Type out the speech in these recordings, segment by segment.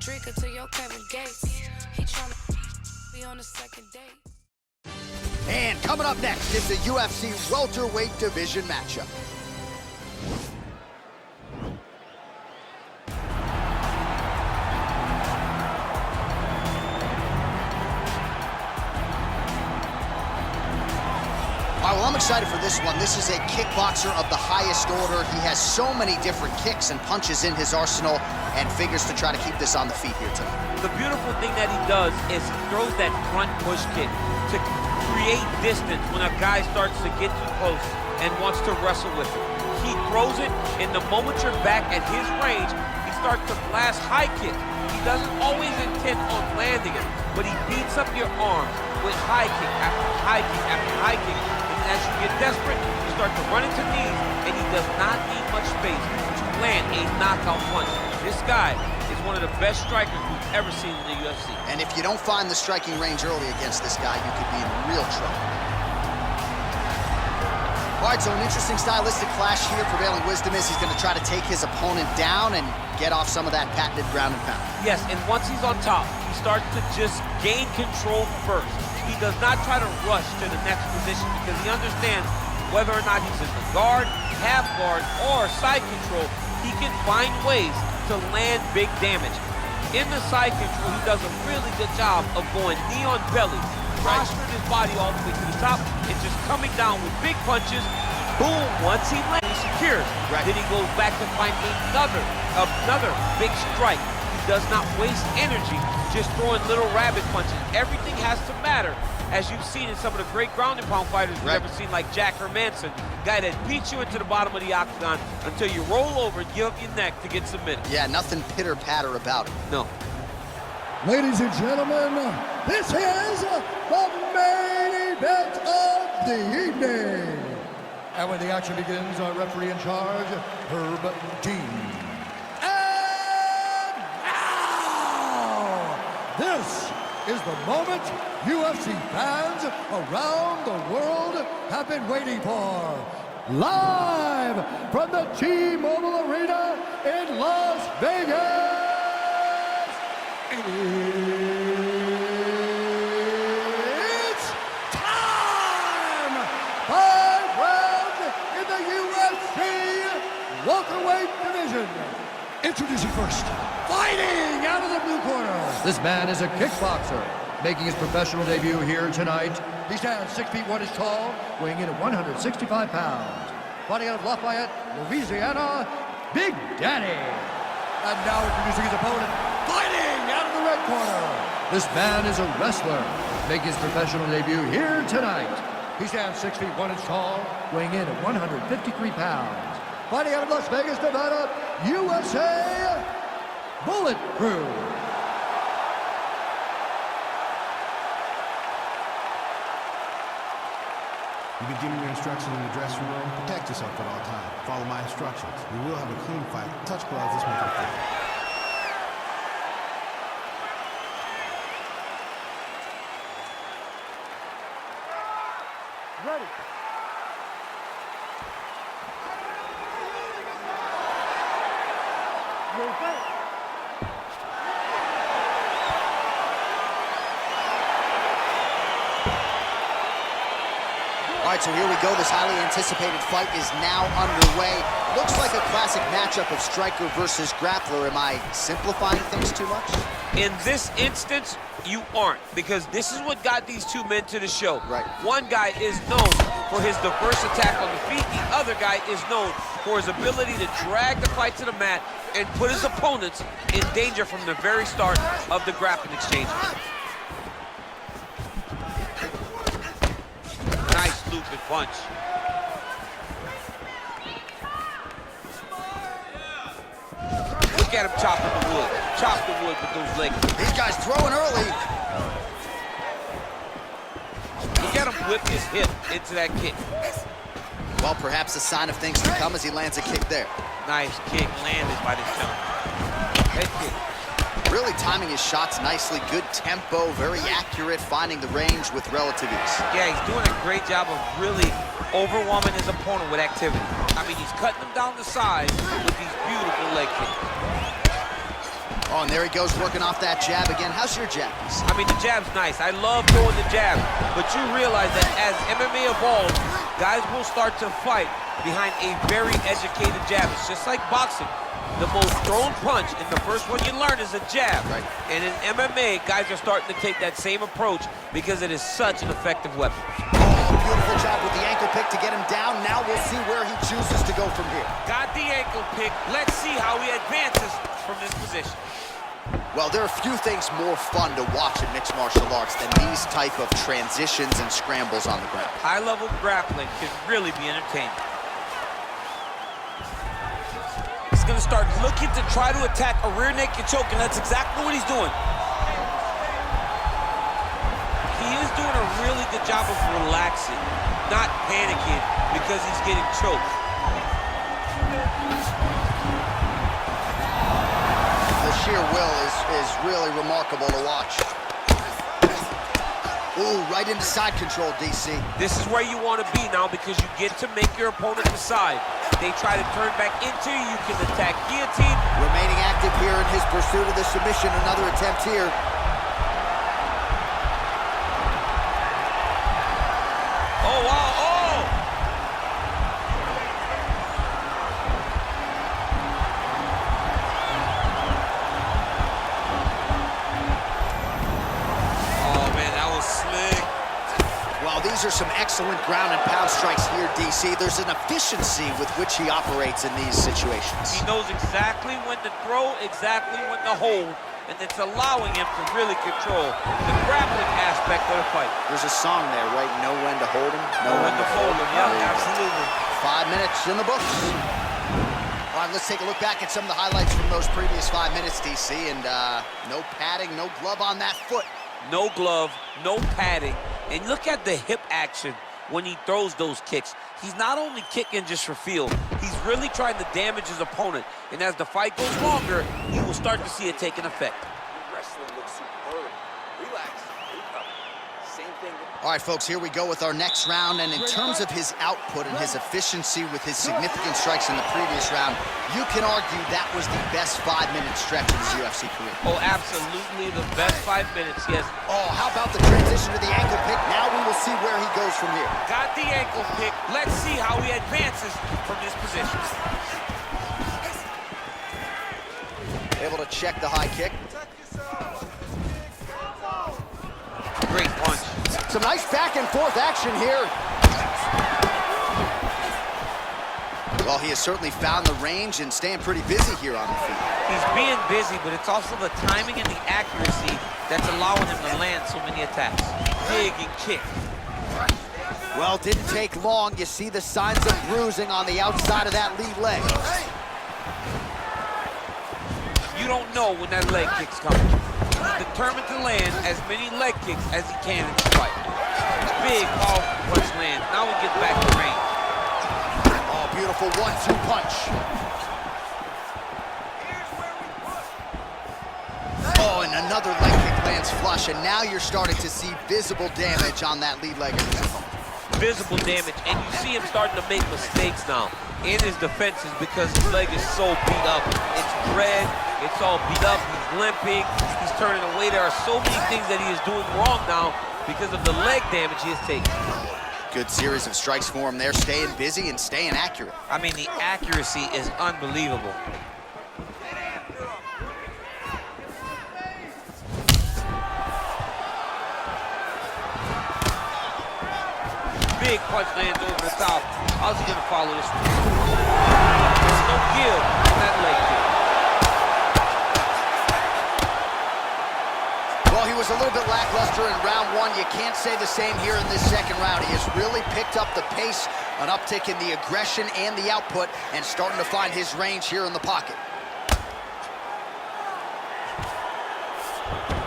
Drink until your Kevin Gates. He tryna be on the second date. And coming up next is the UFC welterweight division matchup. All right, well, I'm excited for this one. This is a kickboxer of the highest order. He has so many different kicks and punches in his arsenal and figures to try to keep this on the feet here tonight. The beautiful thing that he does is he throws that front push kick to create distance when a guy starts to get too close and wants to wrestle with him. He throws it, and the moment you're back at his range, he starts to blast high kicks. He doesn't always intend on landing it, but he beats up your arms with high kick after high kick after high kick. As you get desperate, you start to run into knees, and he does not need much space to land a knockout punch. This guy is one of the best strikers we've ever seen in the UFC. And if you don't find the striking range early against this guy, you could be in real trouble. All right, so an interesting stylistic clash here. Prevailing wisdom is he's going to try to take his opponent down and get off some of that patented ground and pound. Yes, and once he's on top, he starts to just gain control first. He does not try to rush to the next position because he understands whether or not he's in the guard, half guard, or side control, he can find ways to land big damage. In the side control, he does a really good job of going knee on belly, posturing his body all the way to the top, and just coming down with big punches. Boom, once he lands, he secures. Then he goes back to find another big strike. He does not waste energy just throwing little rabbit punches. Everything has to matter, as you've seen in some of the great ground and pound fighters we've ever seen, like Jack Hermanson, guy that beats you into the bottom of the octagon until you roll over and give up your neck to get submitted. Yeah, nothing pitter-patter about it. No. Ladies and gentlemen, this is the main event of the evening. And when the action begins, our referee in charge, Herb Dean. And now, this is the moment UFC fans around the world have been waiting for. Live from the T-Mobile Arena in Las Vegas. It's time! 5 rounds in the UFC welterweight division. Introducing first, fighting out of the blue corner. This man is a kickboxer, making his professional debut here tonight. He stands 6 feet 1 inches tall, weighing in at 165 pounds. Fighting out of Lafayette, Louisiana, Big Daddy. And now introducing his opponent, fighting out of the red corner. This man is a wrestler, making his professional debut here tonight. He stands 6 feet 1 inch tall, weighing in at 153 pounds. Fighting out of Las Vegas, Nevada, USA, Bullet Crew. You've been given your instructions in the dressing room. Protect yourself at all times. Follow my instructions. We will have a clean fight. Touch gloves, let's make it fair. Ready. You're fight. All right, so here we go. This highly anticipated fight is now underway. Looks like a classic matchup of striker versus grappler. Am I simplifying things too much? In this instance, you aren't, because this is what got these two men to the show. Right. One guy is known for his diverse attack on the feet. The other guy is known for his ability to drag the fight to the mat and put his opponents in danger from the very start of the grappling exchange. Nice looping punch. Look at him chopping the wood. Chop the wood with those legs. These guys throwing early. Look at him whip his hip into that kick. Well, perhaps a sign of things to come as he lands a kick there. Nice kick landed by this gentleman. Head kick. Really timing his shots nicely. Good tempo, very accurate, finding the range with relative ease. Yeah, he's doing a great job of really overwhelming his opponent with activity. I mean, he's cutting him down the side with these beautiful leg kicks. Oh, and there he goes working off that jab again. How's your jab? I mean, the jab's nice. I love throwing the jab. But you realize that as MMA evolves, guys will start to fight behind a very educated jab. It's just like boxing. The most thrown punch, and the first one you learn is a jab. Right. And in MMA, guys are starting to take that same approach because it is such an effective weapon. Oh, beautiful job with the ankle pick to get him down. Now we'll see where he chooses to go from here. Got the ankle pick. Let's see how he advances from this position. Well, there are few things more fun to watch in mixed martial arts than these type of transitions and scrambles on the ground. High-level grappling can really be entertaining. He's going to start looking to try to attack a rear naked choke, and that's exactly what he's doing. He is doing a really good job of relaxing, not panicking because he's getting choked. The sheer will is really remarkable to watch. Ooh, right into side control, DC. This is where you want to be now because you get to make your opponent decide. They try to turn back into you, you can attack guillotine. Remaining active here in his pursuit of the submission. Another attempt here. Oh, wow, oh! These are some excellent ground and pound strikes here, DC. There's an efficiency with which he operates in these situations. He knows exactly when to throw, exactly when to hold, and it's allowing him to really control the grappling aspect of the fight. There's a song there, right? Know when to hold him, know when to fold him. Yeah, absolutely. 5 minutes in the books. All right, let's take a look back at some of the highlights from those previous 5 minutes, DC, and no padding, no glove on that foot. No glove, no padding. And look at the hip action when he throws those kicks. He's not only kicking just for feel, he's really trying to damage his opponent. And as the fight goes longer, you will start to see it take an effect. Wrestling looks superb. Relax. Same thing. All right, folks, here we go with our next round. And in terms of his output and his efficiency with his significant strikes in the previous round, you can argue that was the best 5-minute stretch of his UFC career. Oh, absolutely the best 5 minutes, yes. Oh, how about the transition to the ankle pick? Now we will see where he goes from here. Got the ankle pick. Let's see how he advances from this position. Able to check the high kick. Great punch. Some nice back and forth action here. Well, he has certainly found the range and staying pretty busy here on the feet. He's being busy, but it's also the timing and the accuracy that's allowing him to land so many attacks. Dig and kick. Well, didn't take long. You see the signs of bruising on the outside of that lead leg. You don't know when that leg kick's coming. He's determined to land as many leg kicks as he can in this fight. Big, powerful punch lands. Now he gets back to range. Oh, beautiful 1-2 punch. Oh, and another leg kick lands flush, and now you're starting to see visible damage on that lead leg of his opponent. Visible damage, and you see him starting to make mistakes now in his defenses because his leg is so beat up. It's red, it's all beat up, he's limping, he's turning away. There are so many things that he is doing wrong now because of the leg damage he has taken. Good series of strikes for him there, staying busy and staying accurate. I mean, the accuracy is unbelievable. Big punch lands over the top. How's he gonna follow this one? There's no give on that leg kick. Well, he was a little bit lackluster in round one. You can't say the same here in this second round. He has really picked up the pace, an uptick in the aggression and the output, and starting to find his range here in the pocket.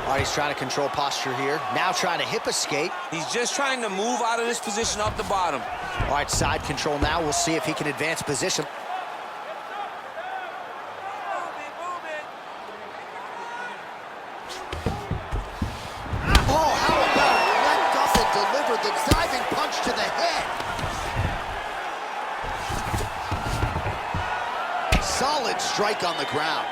All right, he's trying to control posture here. Now trying to hip escape. He's just trying to move out of this position up the bottom. All right, side control now. We'll see if he can advance position. Oh, how about it? Let Duffel deliver the diving punch to the head. Solid strike on the ground.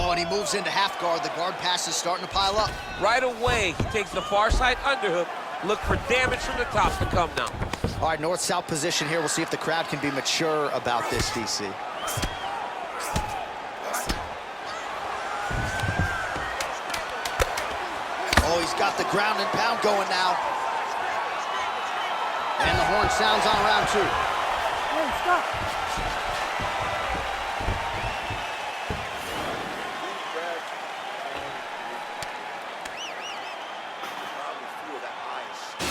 Oh, and he moves into half guard. The guard pass is starting to pile up. Right away, he takes the far side underhook. Look for damage from the top to come now. All right, north-south position here. We'll see if the crowd can be mature about this, DC. Oh, he's got the ground and pound going now. And the horn sounds on round 2. Hey, stop.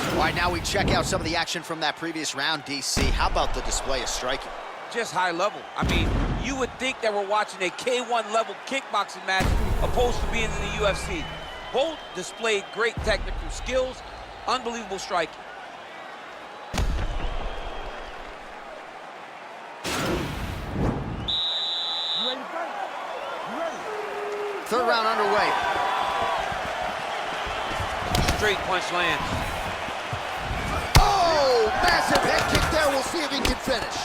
All right, now we check out some of the action from that previous round, DC. How about the display of striking? Just high level. I mean, you would think that we're watching a K1 level kickboxing match opposed to being in the UFC. Both displayed great technical skills, unbelievable striking. Third round underway. Straight punch lands. Oh, massive head kick there. We'll see if he can finish.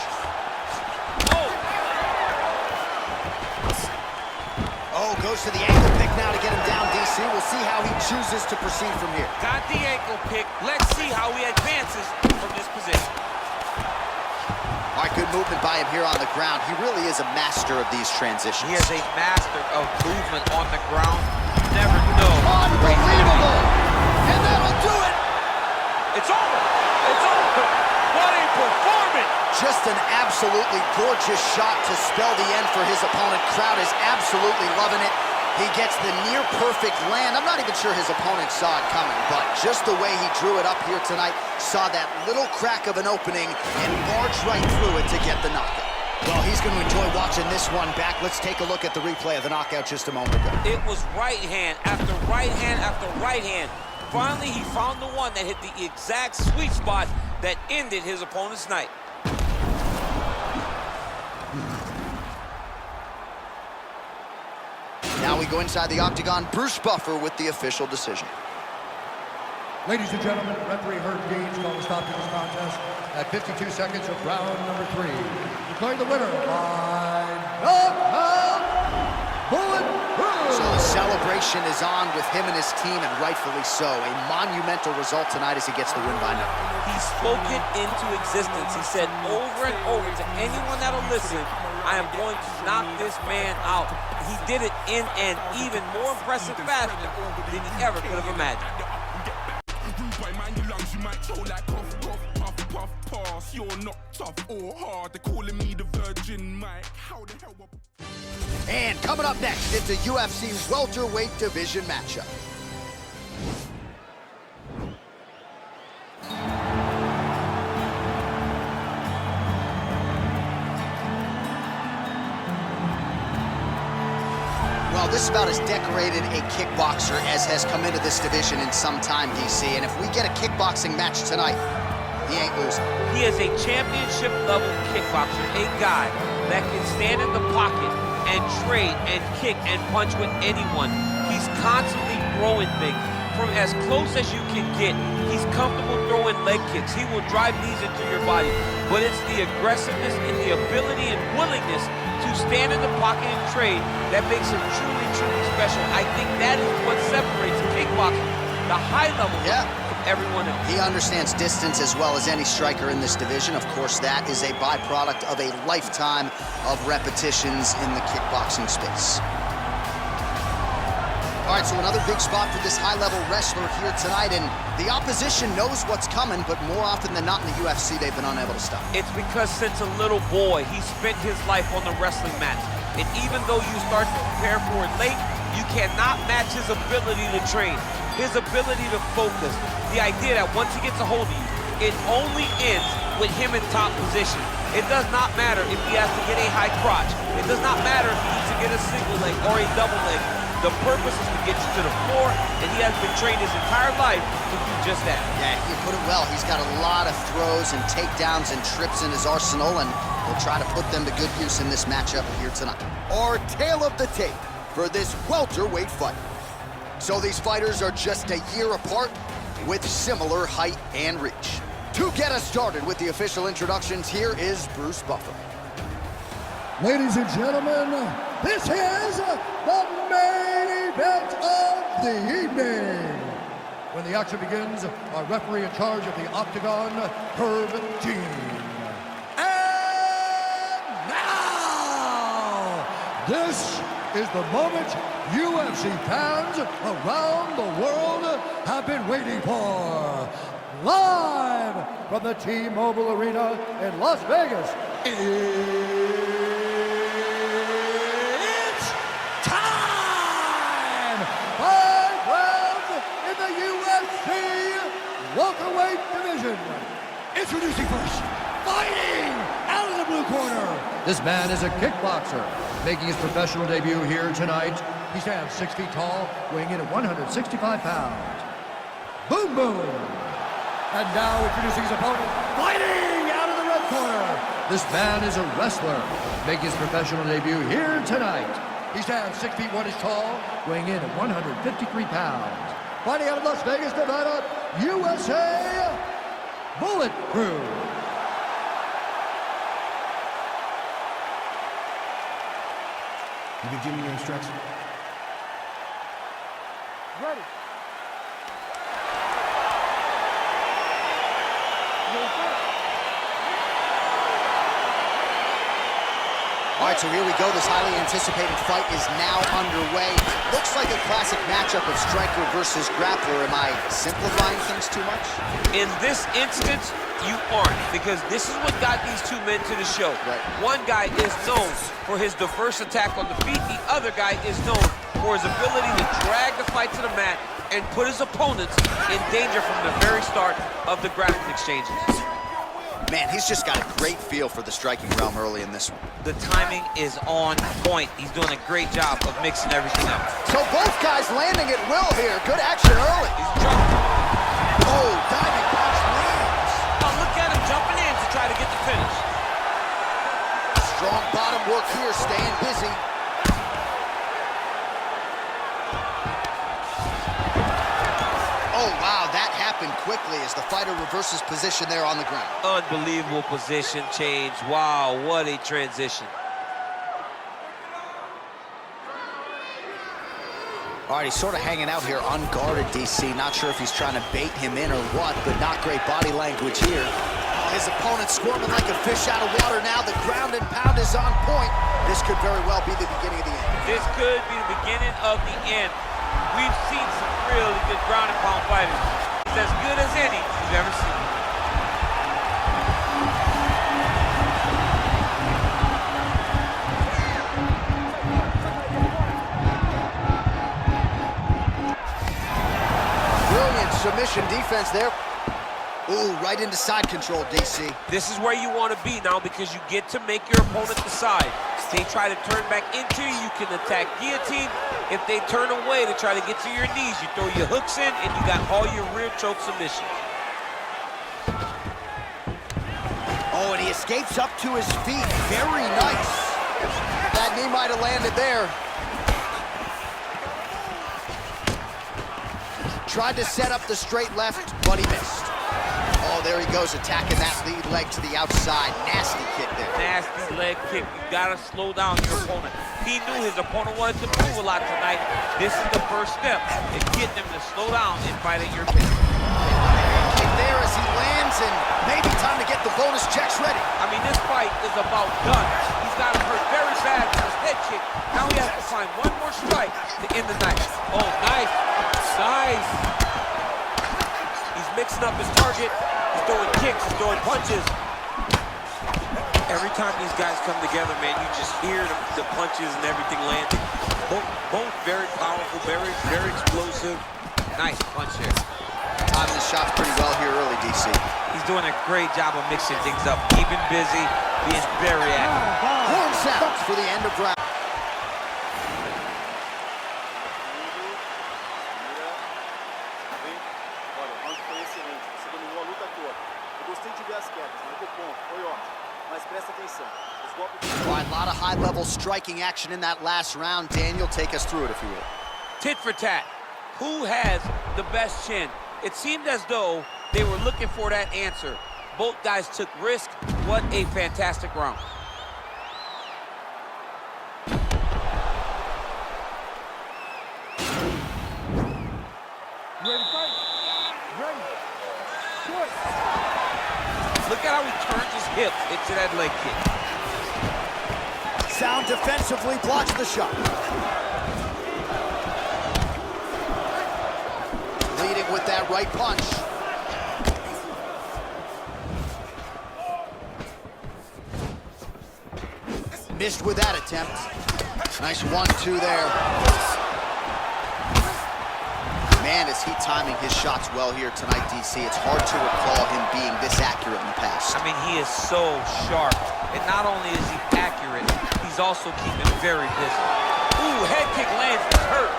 Oh, goes to the ankle pick now to get him down, DC. We'll see how he chooses to proceed from here. Got the ankle pick. Let's see how he advances from this position. All right, good movement by him here on the ground. He really is a master of these transitions. He is a master of movement on the ground. You never know. Unbelievable! And that'll do it! It's over! It's over! What a performance! Just an absolutely gorgeous shot to spell the end for his opponent. Crowd is absolutely loving it. He gets the near-perfect land. I'm not even sure his opponent saw it coming, but just the way he drew it up here tonight, saw that little crack of an opening and barged right through it to get the knockout. Well, he's going to enjoy watching this one back. Let's take a look at the replay of the knockout just a moment ago. It was right hand after right hand after right hand. Finally, he found the one that hit the exact sweet spot that ended his opponent's night. Now we go inside the octagon. Bruce Buffer with the official decision. Ladies and gentlemen, referee Herb Gage called a stop to this contest at 52 seconds of round number 3. Declaring the winner by knockout, bulletproof. So the celebration is on with him and his team, and rightfully so. A monumental result tonight as he gets the win by knockout. He spoke it into existence. He said over and over to anyone that'll listen, I am going to knock this man out. He did it in an even more impressive fashion than he ever could have imagined. And coming up next, it's a UFC welterweight division matchup. Well, this is about as decorated a kickboxer as has come into this division in some time, DC. And if we get a kickboxing match tonight, he ain't losing. He is a championship-level kickboxer, a guy that can stand in the pocket and trade and kick and punch with anyone. He's constantly throwing things from as close as you can get. He's comfortable throwing leg kicks. He will drive these into your body. But it's the aggressiveness and the ability and willingness to stand in the pocket and trade that makes him truly, truly special. I think that is what separates kickboxing, the high level, from everyone else. He understands distance as well as any striker in this division. Of course, that is a byproduct of a lifetime of repetitions in the kickboxing space. All right, so another big spot for this high-level wrestler here tonight, and the opposition knows what's coming, but more often than not in the UFC, they've been unable to stop. It's because since a little boy, he spent his life on the wrestling mat. And even though you start to prepare for it late, you cannot match his ability to train, his ability to focus. The idea that once he gets a hold of you, it only ends with him in top position. It does not matter if he has to get a high crotch. It does not matter if he needs to get a single leg or a double leg. The purpose is to get you to the floor, and he has been trained his entire life to do just that. Yeah, you put it well. He's got a lot of throws and takedowns and trips in his arsenal, and he'll try to put them to good use in this matchup here tonight. Our tale of the tape for this welterweight fight. So these fighters are just a year apart with similar height and reach. To get us started with the official introductions, here is Bruce Buffer. Ladies and gentlemen, this is the event of the evening. When the action begins, our referee in charge of the Octagon, Herb Dean. And now, this is the moment UFC fans around the world have been waiting for. Live from the T-Mobile Arena in Las Vegas, it's time! 5 rounds in the UFC welterweight division. Introducing first, fighting out of the blue corner. This man is a kickboxer, making his professional debut here tonight. He stands 6 feet tall, weighing in at 165 pounds. Boom, boom. And now introducing his opponent, fighting out of the red corner. This man is a wrestler, making his professional debut here tonight. He stands 6 feet 1 inches tall, weighing in at 153 pounds. Fighting out of Las Vegas, Nevada, USA, Bullet Crew. You can give me your instructions. Ready. All right, so here we go. This highly anticipated fight is now underway. Looks like a classic matchup of striker versus grappler. Am I simplifying things too much? In this instance, you aren't, because this is what got these two men to the show. Right. One guy is known for his diverse attack on the feet. The other guy is known for his ability to drag the fight to the mat and put his opponents in danger from the very start of the grappling exchanges. Man, he's just got a great feel for the striking realm early in this one. The timing is on point. He's doing a great job of mixing everything up. So both guys landing at will here. Good action early. He's jumping. Oh, diving punch lands. Oh, look at him jumping in to try to get the finish. Strong bottom work here, staying busy. Oh, wow, that happened quickly as the fighter reverses position there on the ground. Unbelievable position change. Wow, what a transition. All right, he's sort of hanging out here unguarded, DC. Not sure if he's trying to bait him in or what, but not great body language here. Oh, his opponent squirming like a fish out of water now. The ground and pound is on point. This could very well be the beginning of the end. This could be the beginning of the end. We've seen some really good ground and pound fighters. He's as good as any you've ever seen. Brilliant submission defense there. Ooh, right into side control, DC. This is where you want to be now, because you get to make your opponent decide. If they try to turn back into you, you can attack guillotine. If they turn away to try to get to your knees, you throw your hooks in and you got all your rear choke submission. Oh, and he escapes up to his feet. Very nice. That knee might have landed there. Tried to set up the straight left, but he missed. Oh, there he goes, attacking that lead leg to the outside. Nasty kick there. Nasty leg kick. You gotta slow down your opponent. He knew his opponent wanted to move a lot tonight. This is the first step in getting him to slow down and fight at your pace. Kick there as he lands, and maybe time to get the bonus checks ready. I mean, this fight is about done. He's got him hurt very bad with his head kick. Now he has to find one more strike to end the night. Oh, nice. Nice. He's mixing up his target. He's throwing kicks, he's throwing punches. Every time these guys come together, man, you just hear the punches and everything landing. Both very powerful, very explosive. Nice punch here. Timing the shots pretty well here early, DC. He's doing a great job of mixing things up, keeping busy, being very active. Horn sounds for the end of round. All right, a lot of high-level striking action in that last round. Daniel, take us through it, if you will. Tit for tat. Who has the best chin? It seemed as though they were looking for that answer. Both guys took risk. What a fantastic round. Ready to fight? Ready. Good. Look at how he turns his hip into that leg kick. Sound defensively blocks the shot. Leading with that right punch. Missed with that attempt. Nice 1-2 there. Man, is he timing his shots well here tonight, DC. It's hard to recall him being this accurate in the past. I mean, he is so sharp. And not only is he accurate, he's also keeping very busy. Ooh, head kick lands, he's hurt.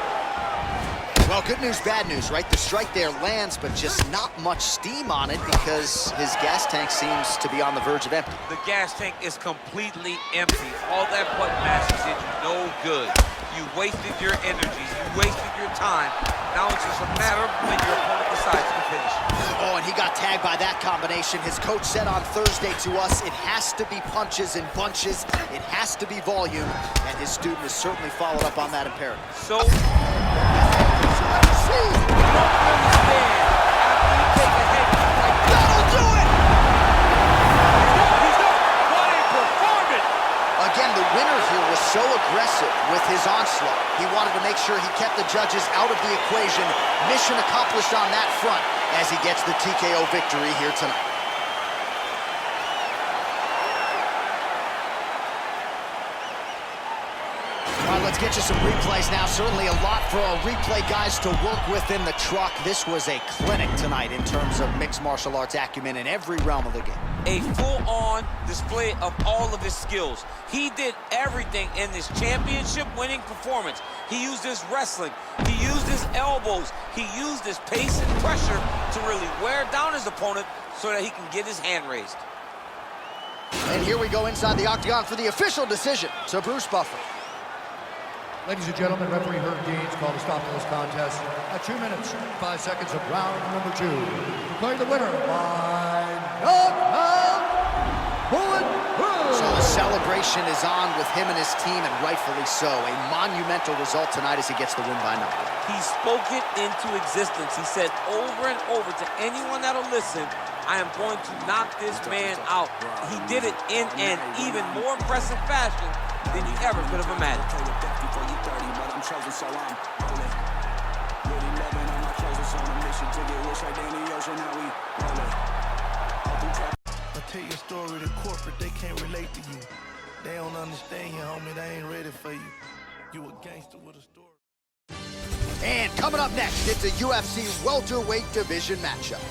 Well, good news, bad news, right? The strike there lands, but just not much steam on it because his gas tank seems to be on the verge of empty. The gas tank is completely empty. All that butt mass did you no good. You wasted your energies, you wasted your time. Now it's just a matter of when your opponent decides to finish. Oh, and he got tagged by that combination. His coach said on Thursday to us, it has to be punches and bunches. It has to be volume, and his student has certainly followed up on that imperative. So, you don't understand. After you take a head kick like that, That'll do it! what a performance! Again, the winner here was so aggressive with his onslaught. He wanted to make sure he kept the judges out of the equation. Mission accomplished on that front as he gets the TKO victory here tonight. All right, let's get you some replays now. Certainly a lot for our replay guys to work with in the truck. This was a clinic tonight in terms of mixed martial arts acumen in every realm of the game. A full-on display of all of his skills. He did everything in this championship-winning performance. He used his wrestling. He used his elbows. He used his pace and pressure to really wear down his opponent so that he can get his hand raised. And here we go inside the octagon for the official decision to Bruce Buffer. Ladies and gentlemen, referee Herb Deans called a stop to this contest at 2 minutes, 5 seconds of round number 2. Declaring the winner by knockout, bullet Herb. So the celebration is on with him and his team, and rightfully so. A monumental result tonight as he gets the win by knockout. He spoke it into existence. He said over and over to anyone that'll listen, I am going to knock this man out. He did it in an even more impressive fashion than you ever could have imagined. I tell your story to corporate, they can't relate to you. They don't understand you, homie. They ain't ready for you. You a gangster with a story. And coming up next, it's a UFC welterweight division matchup.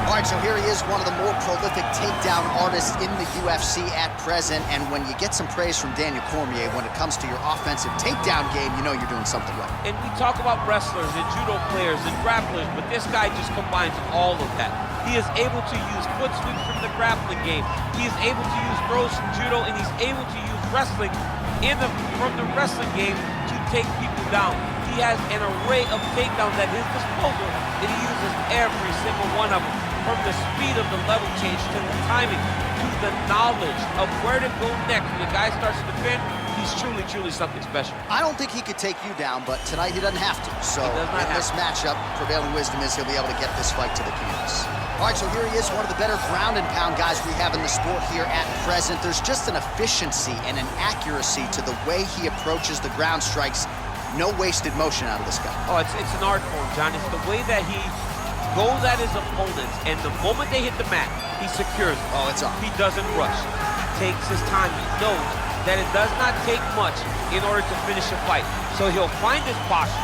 All right, so here he is, one of the more prolific takedown artists in the UFC at present. And when you get some praise from Daniel Cormier when it comes to your offensive takedown game, you know you're doing something right. And we talk about wrestlers and judo players and grapplers, but this guy just combines all of that. He is able to use foot sweeps from the grappling game. He is able to use throws from judo, and he's able to use wrestling from the wrestling game to take people down. He has an array of takedowns at his disposal, and he uses every single one of them. From the speed of the level change to the timing to the knowledge of where to go next. When the guy starts to defend, he's truly, truly something special. I don't think he could take you down, but tonight he doesn't have to. So in this matchup, prevailing wisdom is he'll be able to get this fight to the canvas. All right, so here he is, one of the better ground and pound guys we have in the sport here at present. There's just an efficiency and an accuracy to the way he approaches the ground strikes. No wasted motion out of this guy. Oh, it's an art form, John. It's the way that he goes at his opponents, and the moment they hit the mat, he secures it. Oh, it's on. He doesn't rush. He takes his time. He knows that it does not take much in order to finish a fight. So he'll find his posture.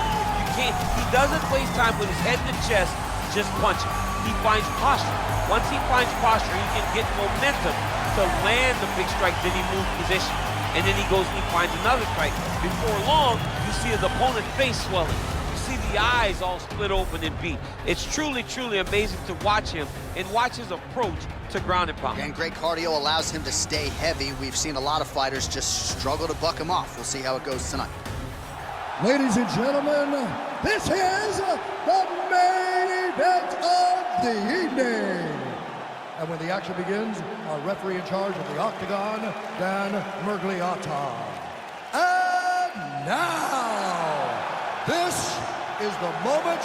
He doesn't waste time with his head in the chest just punching. He finds posture. Once he finds posture, he can get momentum to land the big strike, then he moves position. And then he goes and he finds another strike. Before long, you see his opponent's face swelling. See the eyes all split open and beat. It's truly, truly amazing to watch him and watch his approach to ground and pound. And great cardio allows him to stay heavy. We've seen a lot of fighters just struggle to buck him off. We'll see how it goes tonight. Ladies and gentlemen, this is the main event of the evening. And when the action begins, our referee in charge of the Octagon, Dan Mergliata. And now, this is the moment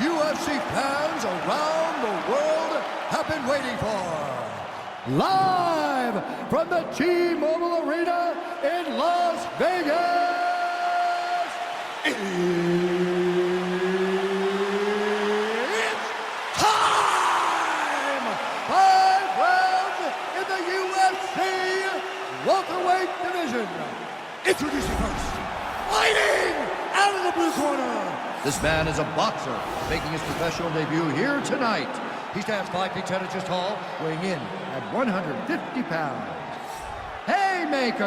UFC fans around the world have been waiting for. Live from the T-Mobile Arena in Las Vegas, it's time! 5 rounds in the UFC welterweight division. Introducing first, fighting out of the blue corner. This man is a boxer, making his professional debut here tonight. He stands 5 feet 10 inches tall, weighing in at 150 pounds. Haymaker!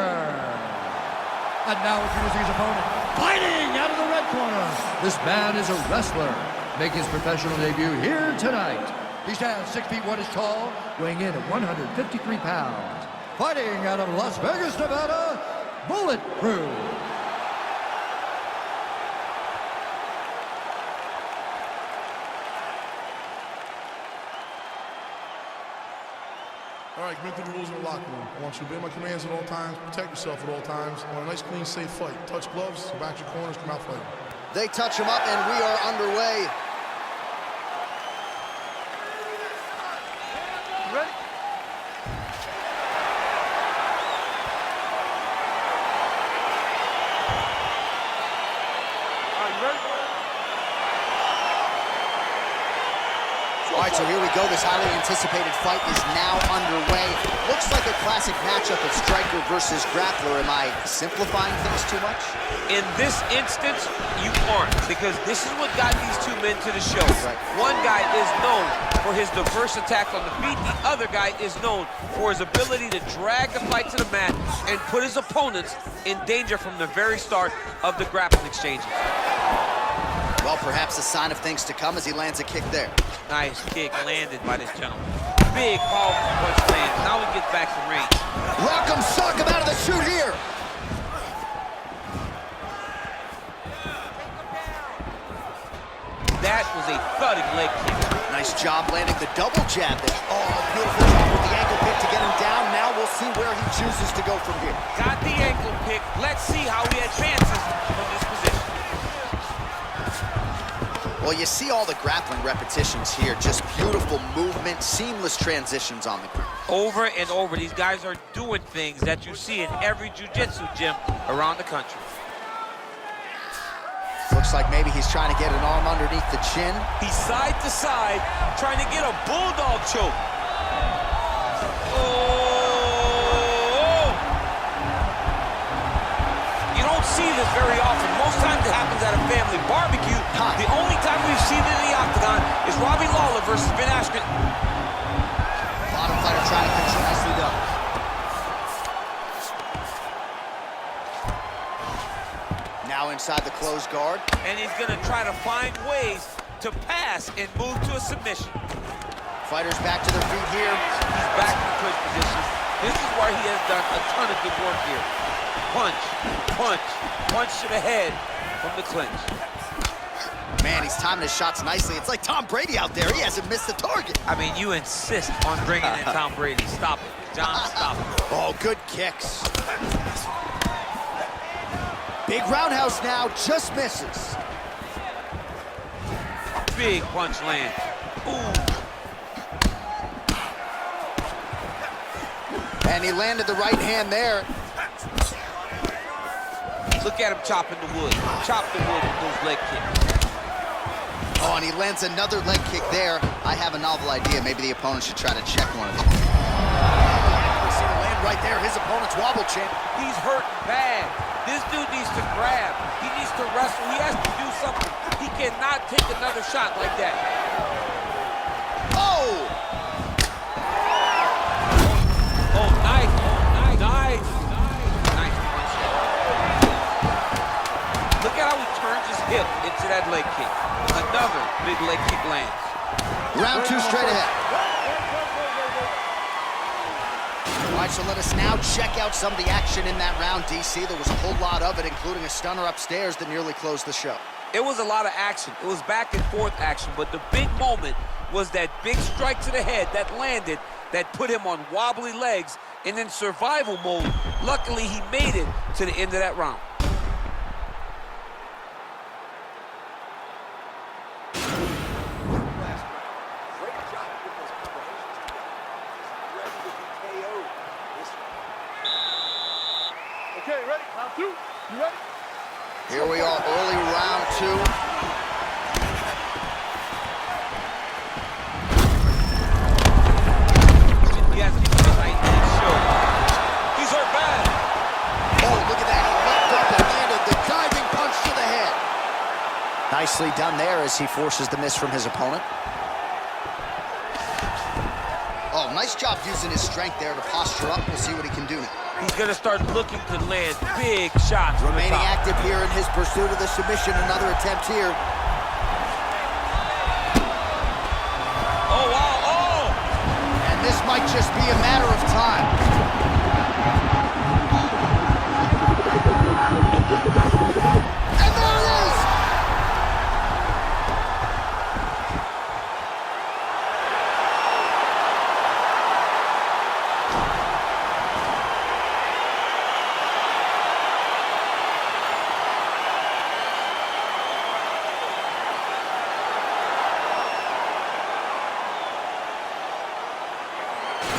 And now introducing his opponent, fighting out of the red corner. This man is a wrestler, making his professional debut here tonight. He stands 6 feet 1 inches tall, weighing in at 153 pounds. Fighting out of Las Vegas, Nevada, Bulletproof. All right, commit to the rules in the locker room. I want you to obey my commands at all times, protect yourself at all times. I want a nice, clean, safe fight. Touch gloves, go back to your corners, come out fighting. They touch him up, and we are underway. Ready? All right, you ready? All right, so here we go. This highly anticipated fight is now underway. Looks like a classic matchup of striker versus grappler. Am I simplifying things too much? In this instance, you aren't, because this is what got these two men to the show. Right. One guy is known for his diverse attack on the feet. The other guy is known for his ability to drag the fight to the mat and put his opponents in danger from the very start of the grappling exchanges. Well, perhaps a sign of things to come as he lands a kick there. Nice kick landed by this gentleman. Big, powerful punch lands. Now he gets back to range. Rock him, sock him out of the chute here. That was a thudding leg kick. Nice job landing the double jab there. Oh, beautiful job with the ankle pick to get him down. Now we'll see where he chooses to go from here. Got the ankle pick. Let's see how he advances from this position. Well, you see all the grappling repetitions here. Just beautiful movement, seamless transitions on the ground. Over and over, these guys are doing things that you see in every jiu-jitsu gym around the country. Looks like maybe he's trying to get an arm underneath the chin. He's side to side, trying to get a bulldog choke. Oh! You don't see this very often. Most times it happens at a family barbecue. The only time we've seen it in the octagon is Robbie Lawler versus Ben Askren. Bottom fighter trying to control nicely done. Now inside the closed guard. And he's gonna try to find ways to pass and move to a submission. Fighters back to their feet here. He's back in the clinch position. This is where he has done a ton of good work here. Punch, punch, punch to the head from the clinch. Man, he's timing his shots nicely. It's like Tom Brady out there. He hasn't missed the target. I mean, you insist on bringing in Tom Brady. Stop it, John, stop it. Oh, good kicks. Big roundhouse now, just misses. Big punch land. Ooh. And he landed the right hand there. Look at him chopping the wood. Chop the wood with those leg kicks. Oh, and he lands another leg kick there. I have a novel idea. Maybe the opponent should try to check one of them. We see the land right there. His opponent's wobble champ. He's hurting bad. This dude needs to grab. He needs to wrestle. He has to do something. He cannot take another shot like that. Oh! Oh, nice. Nice. Nice. Nice punch. Look at how he turns his hip into that leg kick. Another big leg kick lands. Round 2 straight ahead. All right, so let us now check out some of the action in that round, DC. There was a whole lot of it, including a stunner upstairs that nearly closed the show. It was a lot of action. It was back and forth action, but the big moment was that big strike to the head that landed that put him on wobbly legs and in survival mode. Luckily, he made it to the end of that round. Great job with those combinations. He's ready to be KO'd this round. Okay, ready? Round two. You ready? Here we are, early round two. Yes, he's hurt bad. Oh, look at that. He leapt up and landed the diving punch to the head. Nicely done there as he forces the miss from his opponent. Oh, nice job using his strength there to posture up. We'll see what he can do now. He's going to start looking to land big shots. Remaining active here in his pursuit of the submission. Another attempt here. Oh, wow, oh! And this might just be a matter of time. And there it is!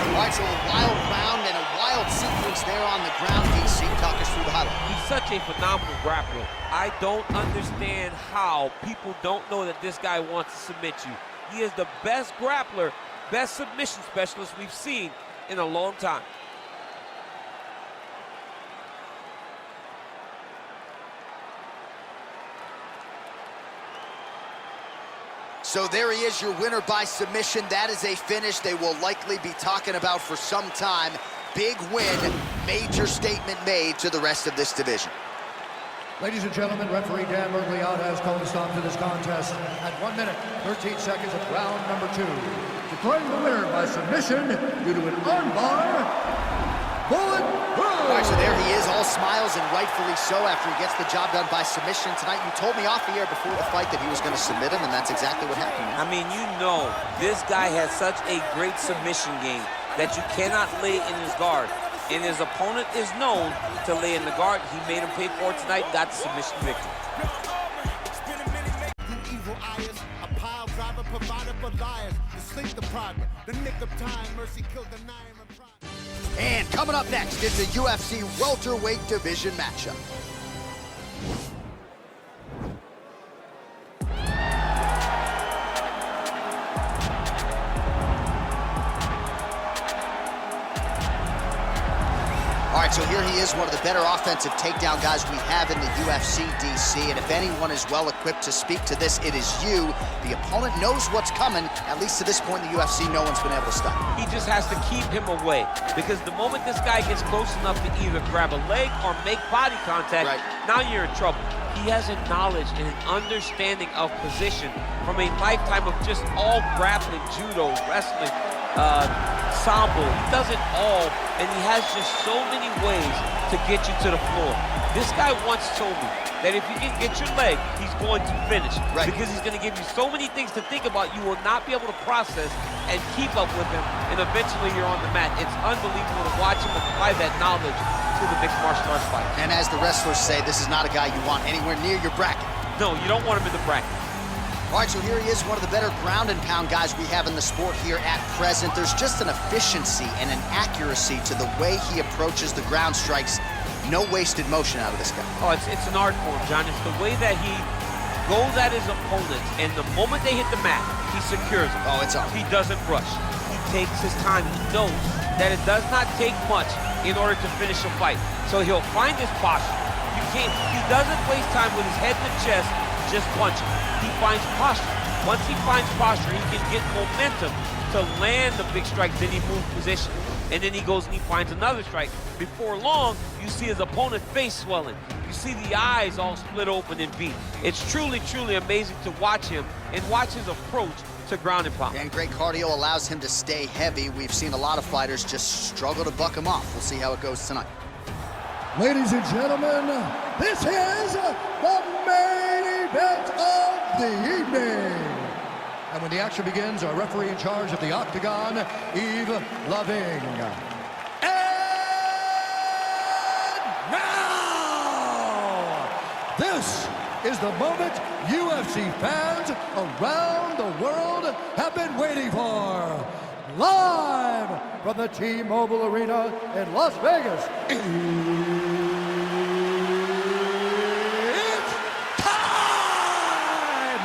All right, so a wild round and a wild sequence there on the ground. DC, talk us through the highlight. He's such a phenomenal grappler. I don't understand how people don't know that this guy wants to submit you. He is the best grappler, best submission specialist we've seen in a long time. So there he is, your winner by submission. That is a finish they will likely be talking about for some time. Big win, major statement made to the rest of this division. Ladies and gentlemen, referee Dan Mergliot has called a stop to this contest at 1 minute, 13 seconds of round number 2. Declaring the winner by submission due to an armbar, Bullet Boom! All right, so there he is, all smiles, and rightfully so after he gets the job done by submission tonight. You told me off the air before the fight that he was going to submit him, and that's exactly what happened. I mean, you know, this guy has such a great submission game that you cannot lay in his guard. And his opponent is known to lay in the guard. He made him pay for it tonight and got the submission victory. And coming up next is the UFC welterweight division matchup. All right, so here he is, one of the better offensive takedown guys we have in the UFC, DC. And if anyone is well-equipped to speak to this, it is you. The opponent knows what's coming. At least to this point in the UFC, no one's been able to stop him. He just has to keep him away, because the moment this guy gets close enough to either grab a leg or make body contact, now you're in trouble. He has a knowledge and an understanding of position from a lifetime of just all grappling, judo, wrestling, sambo. He does it all, and he has just so many ways to get you to the floor. This guy once told me that if you can get your leg, he's going to finish. Because he's going to give you so many things to think about, you will not be able to process and keep up with him, and eventually you're on the mat. It's unbelievable to watch him apply that knowledge to the mixed martial arts fight. And as the wrestlers say, this is not a guy you want anywhere near your bracket. No, you don't want him in the bracket. All right, so here he is, one of the better ground and pound guys we have in the sport here at present. There's just an efficiency and an accuracy to the way he approaches the ground strikes. No wasted motion out of this guy. Oh, it's an art form, John. It's the way that he goes at his opponents, and the moment they hit the mat, he secures them. Oh, it's on. He doesn't rush. He takes his time. He knows that it does not take much in order to finish a fight. So he'll find his posture. He doesn't waste time with his head in the chest just punching. He finds posture. Once he finds posture, he can get momentum to land the big strike, then he moves position. And then he goes and he finds another strike. Before long, you see his opponent's face swelling. You see the eyes all split open and beat. It's truly, truly amazing to watch him and watch his approach to ground and pound. And great cardio allows him to stay heavy. We've seen a lot of fighters just struggle to buck him off. We'll see how it goes tonight. Ladies and gentlemen, this is the main event of the evening. At And when the action begins, our referee in charge of the Octagon, Yves Loving. And now, this is the moment UFC fans around the world have been waiting for. Live from the T-Mobile Arena in Las Vegas. It's time!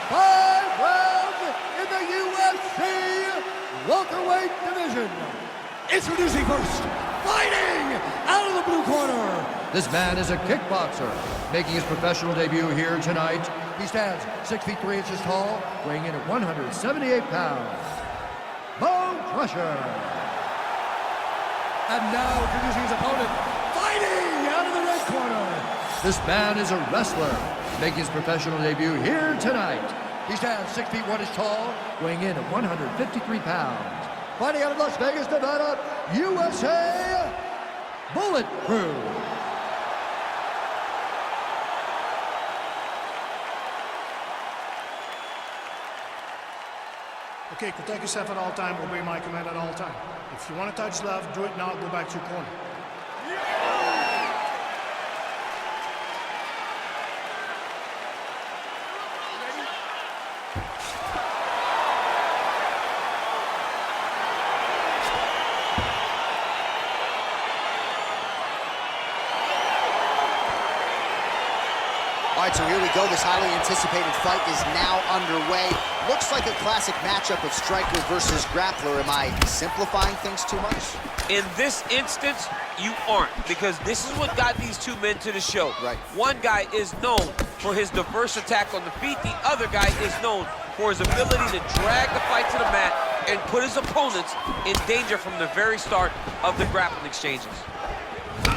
5 rounds in the UFC welterweight division. Introducing first, fighting out of the blue corner. This man is a kickboxer, making his professional debut here tonight. He stands 6 feet 3 inches tall, weighing in at 178 pounds. Bone Crusher. And now introducing his opponent, fighting out of the red corner. This man is a wrestler, making his professional debut here tonight. He stands 6 feet 1 inches tall, weighing in at 153 pounds. Fighting out of Las Vegas, Nevada, USA, Bullet Crew. Okay, protect yourself at all time, obey my command at all time. If you want to touch love, do it now, go back to your corner. All right, so here we go. This highly anticipated fight is now underway. Looks like a classic matchup of striker versus grappler. Am I simplifying things too much? In this instance, you aren't, because this is what got these two men to the show. Right. One guy is known for his diverse attack on the feet. The other guy is known for his ability to drag the fight to the mat and put his opponents in danger from the very start of the grappling exchanges.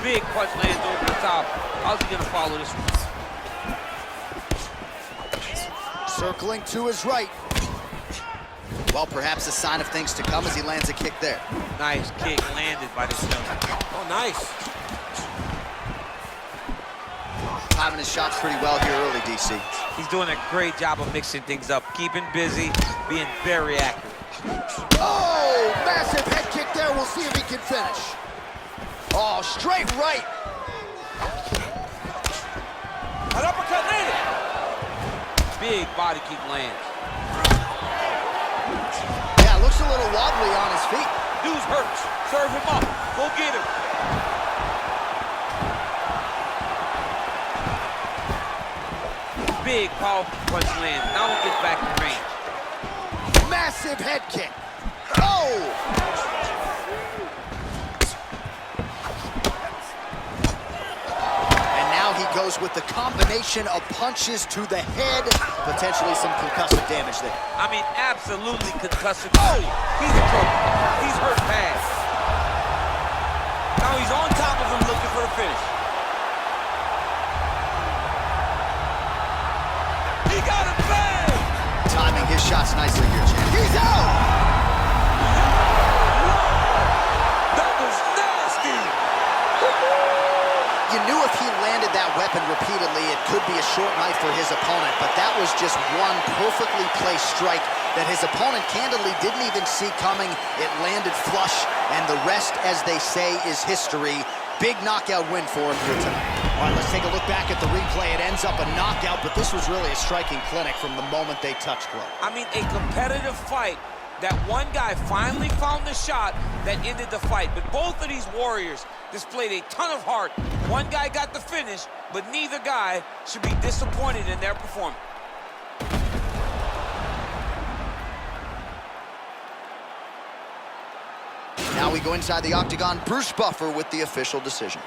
Big punch lands over the top. How's he gonna follow this one? Circling to his right. Well, perhaps a sign of things to come as he lands a kick there. Nice kick landed by this gentleman. Oh, nice. Timing his shots pretty well here early, DC. He's doing a great job of mixing things up, keeping busy, being very accurate. Oh, massive head kick there. We'll see if he can finish. Oh, straight right. An uppercut landed. Big body kick lands. Yeah, looks a little wobbly on his feet. Dude's hurt. Serve him up. Go get him. Big powerful punch lands. Now he gets back in range. Massive head kick. Oh! He goes with the combination of punches to the head, potentially some concussive damage there. I mean, absolutely concussive. Oh, he's in trouble. He's hurt bad. Now he's on top of him looking for the finish. He got it bang! Timing his shots nicely here, champ. He's out! That was nasty! You knew if he landed that weapon repeatedly, it could be a short night for his opponent, but that was just one perfectly placed strike that his opponent candidly didn't even see coming. It landed flush, and the rest, as they say, is history. Big knockout win for him here tonight. All right, let's take a look back at the replay. It ends up a knockout, but this was really a striking clinic from the moment they touched gloves. I mean, a competitive fight. That one guy finally found the shot that ended the fight. But both of these warriors displayed a ton of heart. One guy got the finish, but neither guy should be disappointed in their performance. Now we go inside the octagon. Bruce Buffer with the official decision.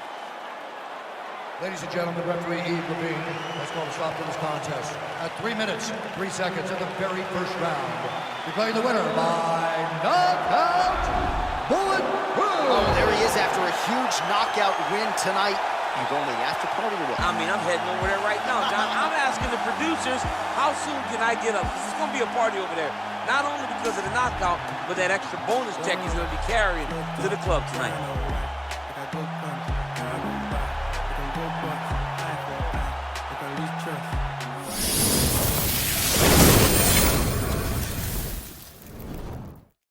Ladies and gentlemen, referee Yves Loving has called a stop to this contest at 3 minutes, 3 seconds of the very first round. Declaring the winner by knockout, Bullet Crew. Oh, there he is after a huge knockout win tonight. You going to the after party or what? I mean, I'm heading over there right now, John. I'm asking the producers, how soon can I get up? Because it's going to be a party over there. Not only because of the knockout, but that extra bonus check he's going to be carrying to the club tonight.